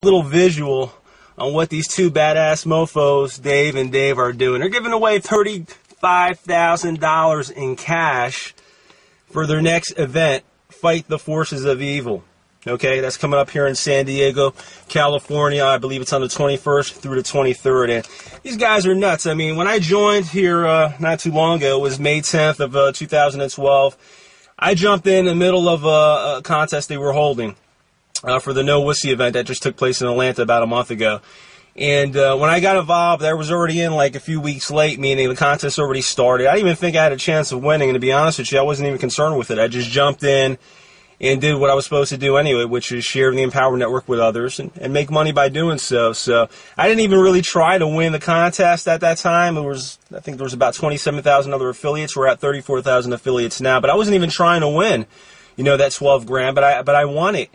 Little visual on what these two badass mofos, Dave and Dave, are doing. They're giving away $35,000 in cash for their next event, Fight the Forces of Evil. Okay, that's coming up here in San Diego, California. I believe it's on the 21st through the 23rd. And these guys are nuts. I mean, when I joined here not too long ago, it was May 10th of 2012. I jumped in the middle of a contest they were holding for the No Wussy event that just took place in Atlanta about a month ago. And when I got involved, I was already in like a few weeks late, meaning the contest already started. I didn't even think I had a chance of winning, and to be honest with you, I wasn't even concerned with it. I just jumped in and did what I was supposed to do anyway, which is share the Empower Network with others and make money by doing so. So I didn't even really try to win the contest at that time. I think there was about 27,000 other affiliates. We're at 34,000 affiliates now, but I wasn't even trying to win, that 12 grand, but I won it.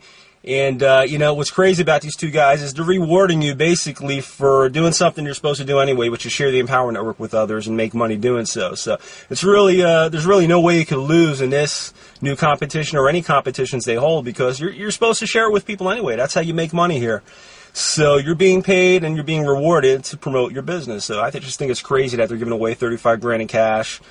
And, what's crazy about these two guys is they're rewarding you basically for doing something you're supposed to do anyway, which is share the Empower Network with others and make money doing so. So it's really, there's really no way you could lose in this new competition or any competitions they hold, because you're supposed to share it with people anyway. That's how you make money here. So you're being paid and you're being rewarded to promote your business. So I just think it's crazy that they're giving away 35 grand in cash.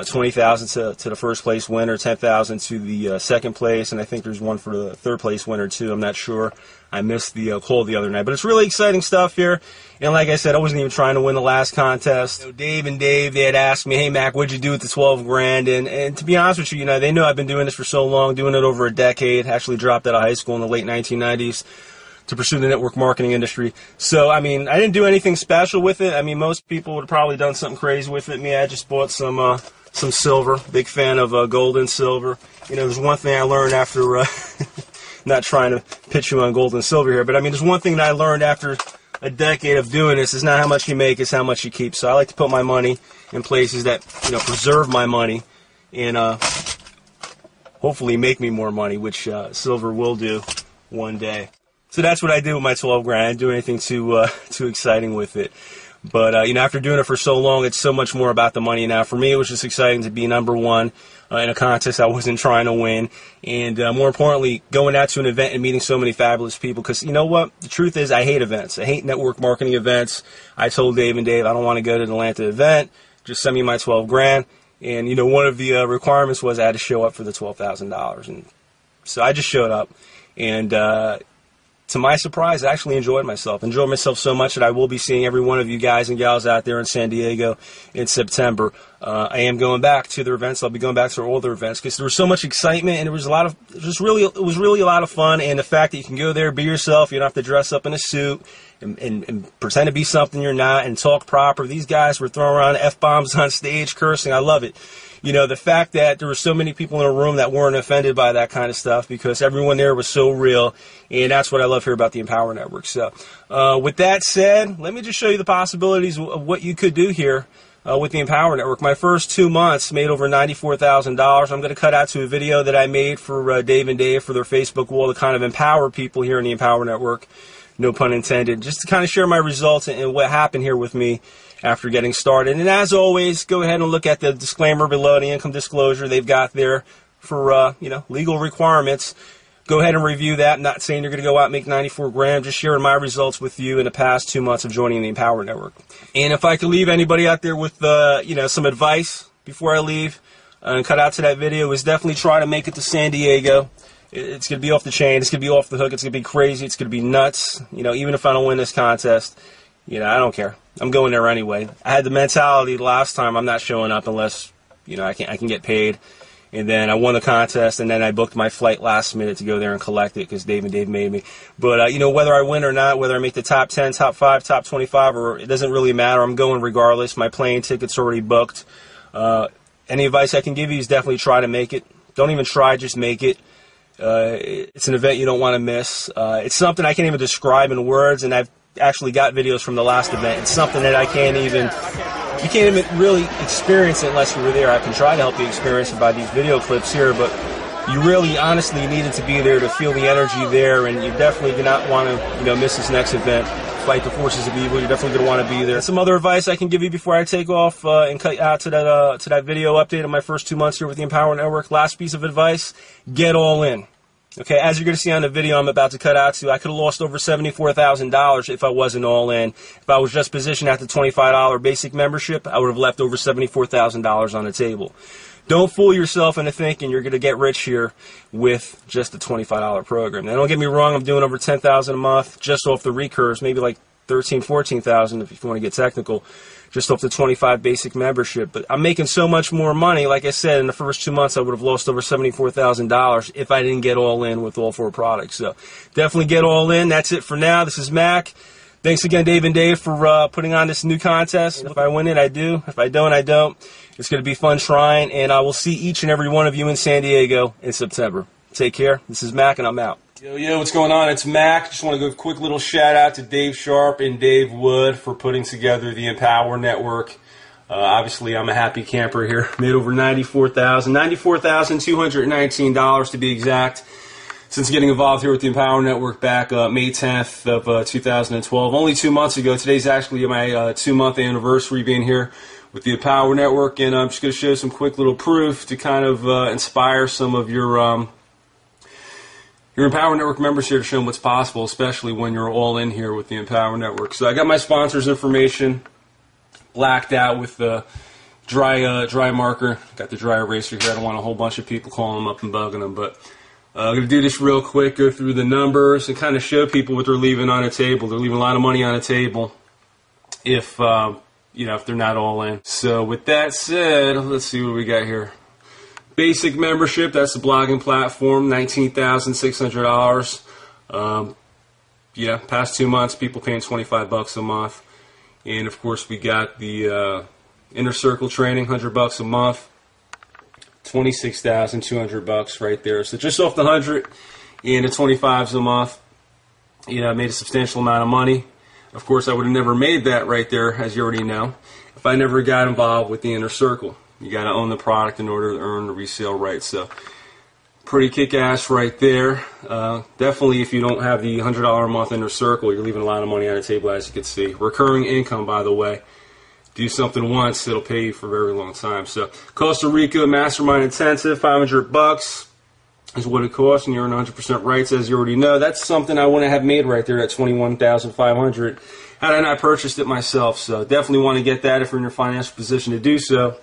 20,000 to the first place winner, 10,000 to the second place, and I think there's one for the third place winner too. I'm not sure. I missed the call the other night, but it's really exciting stuff here. And like I said, I wasn't even trying to win the last contest. Dave and Dave, they had asked me, "Hey Mac, what'd you do with the 12 grand?" And to be honest with you, they know I've been doing this for so long, doing it over a decade. Actually dropped out of high school in the late 1990s. To pursue the network marketing industry. So, I didn't do anything special with it. Most people would have probably done something crazy with it. Me, I just bought some silver. Big fan of gold and silver. There's one thing I learned after, not trying to pitch you on gold and silver here, but there's one thing that I learned after a decade of doing this is not how much you make, it's how much you keep. So I like to put my money in places that, preserve my money and hopefully make me more money, which silver will do one day. So that's what I did with my 12 grand. I didn't do anything too exciting with it. But, after doing it for so long, it's so much more about the money now. For me, it was just exciting to be number one in a contest I wasn't trying to win. And more importantly, going out to an event and meeting so many fabulous people. Because you know what? The truth is I hate events. I hate network marketing events. I told Dave and Dave I don't want to go to the Atlanta event. Just send me my 12 grand. And, one of the requirements was I had to show up for the $12,000. And so I just showed up. And to my surprise, I actually enjoyed myself so much that I will be seeing every one of you guys and gals out there in San Diego in September. I am going back to their events. I'll be going back to all their events because there was so much excitement and it was really a lot of fun. And the fact that you can go there, be yourself, you don't have to dress up in a suit and pretend to be something you're not and talk proper. These guys were throwing around F-bombs on stage, cursing. I love it. The fact that there were so many people in a room that weren't offended by that kind of stuff because everyone there was so real, and that's what I love here about the Empower Network. So with that said, let me just show you the possibilities of what you could do here with the Empower Network. My first 2 months made over $94,000. I'm going to cut out to a video that I made for Dave and Dave for their Facebook wall to kind of empower people here in the Empower Network, no pun intended, just to kind of share my results and what happened here with me after getting started. And as always, go ahead and look at the disclaimer below, the income disclosure they've got there for legal requirements. Go ahead and review that. I'm not saying you're going to go out and make 94 grand, just sharing my results with you in the past 2 months of joining the Empower Network. And if I could leave anybody out there with some advice before I leave and cut out to that video, is definitely try to make it to San Diego. It's going to be off the chain. It's going to be off the hook. It's going to be crazy. It's going to be nuts. Even if I don't win this contest, I don't care. I'm going there anyway. I had the mentality last time I'm not showing up unless, I can get paid. And then I won the contest, and then I booked my flight last minute to go there and collect it because Dave and Dave made me. But, whether I win or not, whether I make the top 10, top 5, top 25, or it doesn't really matter. I'm going regardless. My plane ticket's already booked. Any advice I can give you is definitely try to make it. Don't even try, just make it. It's an event you don't want to miss. It's something I can't even describe in words, and I've actually got videos from the last event. It's something that you can't even really experience it unless you were there. I can try to help you experience it by these video clips here, but you really honestly needed to be there to feel the energy there, and you definitely do not want to miss this next event. Fight the Forces of Evil. You're definitely going to want to be there. Some other advice I can give you before I take off and cut out to that video update of my first 2 months here with the Empower Network. Last piece of advice: get all in. Okay, as you're going to see on the video I'm about to cut out to, I could have lost over $74,000 if I wasn't all in. If I was just positioned at the $25 basic membership, I would have left over $74,000 on the table. Don't fool yourself into thinking you're going to get rich here with just the $25 program. Now, don't get me wrong, I'm doing over $10,000 a month just off the recurs, maybe like $13,000, $14,000 if you want to get technical, just off the 25 basic membership. But I'm making so much more money. Like I said, in the first 2 months, I would have lost over $74,000 if I didn't get all in with all 4 products. So definitely get all in. That's it for now. This is Mac. Thanks again, Dave and Dave, for putting on this new contest. If I win it, I do. If I don't, I don't. It's going to be fun trying, and I will see each and every one of you in San Diego in September. Take care. This is Mac, and I'm out. Yo, what's going on? It's Mac. Just want to give a quick little shout out to Dave Sharp and Dave Wood for putting together the Empower Network. Obviously, I'm a happy camper here. Made over $94,219 to be exact, since getting involved here with the Empower Network back May 10th of 2012. Only 2 months ago. Today's actually my 2-month anniversary being here with the Empower Network, and I'm just going to show some quick little proof to kind of inspire some of your Empower Network members here to show them what's possible, especially when you're all in here with the Empower Network. So I got my sponsors' information blacked out with the dry marker. Got the dry eraser here. I don't want a whole bunch of people calling them up and bugging them, but I'm going to do this real quick, go through the numbers, and kind of show people what they're leaving on the table. They're leaving a lot of money on the table if if they're not all in. So with that said, let's see what we got here. Basic membership, that's the blogging platform, $19,600. Past 2 months, people paying $25 a month. And of course, we got the Inner Circle training, $100 a month. $26,200 right there. So just off the 100 and the 25s a month, I made a substantial amount of money. Of course, I would have never made that right there, as you already know, if I never got involved with the Inner Circle. You got to own the product in order to earn the resale rights. So pretty kick-ass right there. Definitely, if you don't have the $100 a month Inner Circle, you're leaving a lot of money on the table, as you can see. Recurring income, by the way. Do something once, it'll pay you for a very long time. So Costa Rica Mastermind Intensive, $500 is what it costs, and you earn 100% rights, as you already know. That's something I wouldn't have made right there at $21,500 had I not purchased it myself. So definitely want to get that if you're in your financial position to do so.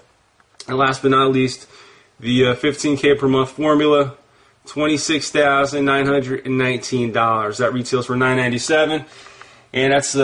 And last but not least, the 15K per month formula, $26,919. That retails for $997, and that's